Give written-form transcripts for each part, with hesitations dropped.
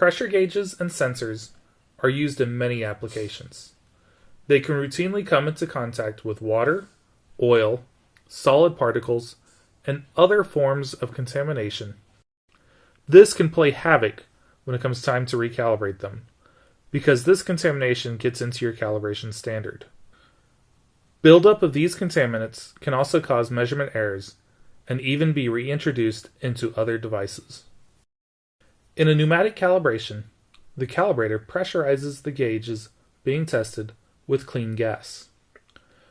Pressure gauges and sensors are used in many applications. They can routinely come into contact with water, oil, solid particles, and other forms of contamination. This can play havoc when it comes time to recalibrate them, because this contamination gets into your calibration standard. Buildup of these contaminants can also cause measurement errors and even be reintroduced into other devices. In a pneumatic calibration, the calibrator pressurizes the gauges being tested with clean gas.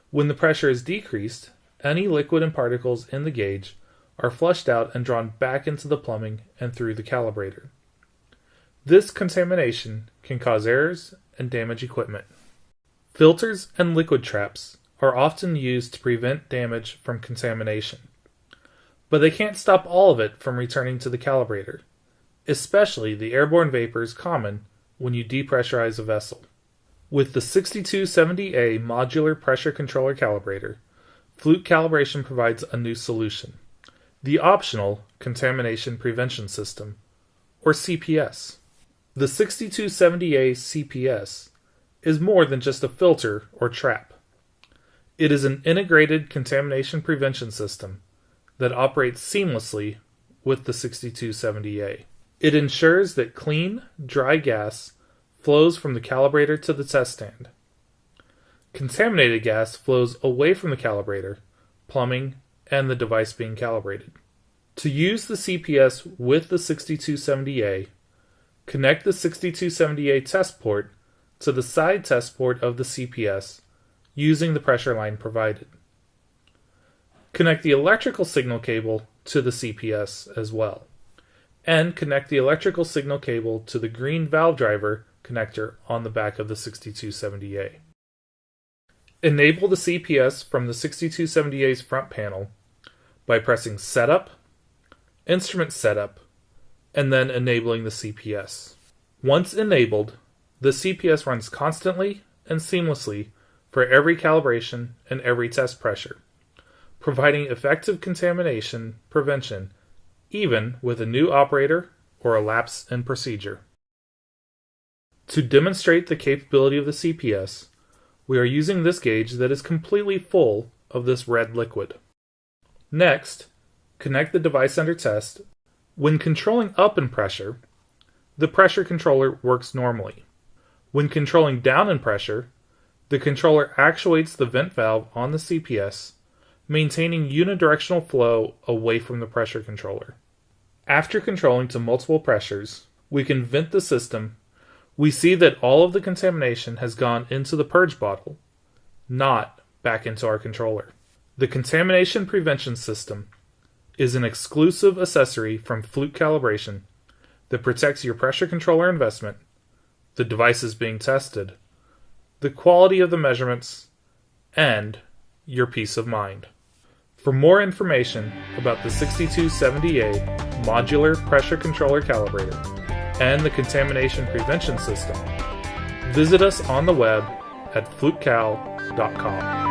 When the pressure is decreased, any liquid and particles in the gauge are flushed out and drawn back into the plumbing and through the calibrator. This contamination can cause errors and damage equipment. Filters and liquid traps are often used to prevent damage from contamination, but they can't stop all of it from returning to the calibrator, especially the airborne vapors common when you depressurize a vessel. With the 6270A modular pressure controller calibrator, Fluke Calibration provides a new solution, the optional Contamination Prevention System, or CPS. The 6270A CPS is more than just a filter or trap. It is an integrated contamination prevention system that operates seamlessly with the 6270A. It ensures that clean, dry gas flows from the calibrator to the test stand. Contaminated gas flows away from the calibrator, plumbing, and the device being calibrated. To use the CPS with the 6270A, connect the 6270A test port to the side test port of the CPS using the pressure line provided. Connect the electrical signal cable to the CPS as well, and connect the electrical signal cable to the green valve driver connector on the back of the 6270A. Enable the CPS from the 6270A's front panel by pressing Setup, Instrument Setup, and then enabling the CPS. Once enabled, the CPS runs constantly and seamlessly for every calibration and every test pressure, providing effective contamination prevention even with a new operator or a lapse in procedure. To demonstrate the capability of the CPS, we are using this gauge that is completely full of this red liquid. Next, connect the device under test. When controlling up in pressure, the pressure controller works normally. When controlling down in pressure, the controller actuates the vent valve on the CPS, maintaining unidirectional flow away from the pressure controller. After controlling to multiple pressures, we can vent the system. We see that all of the contamination has gone into the purge bottle, not back into our controller. The Contamination Prevention System is an exclusive accessory from Fluke Calibration that protects your pressure controller investment, the devices being tested, the quality of the measurements, and your peace of mind. For more information about the 6270A modular pressure controller calibrator and the Contamination Prevention System, visit us on the web at flukecal.com.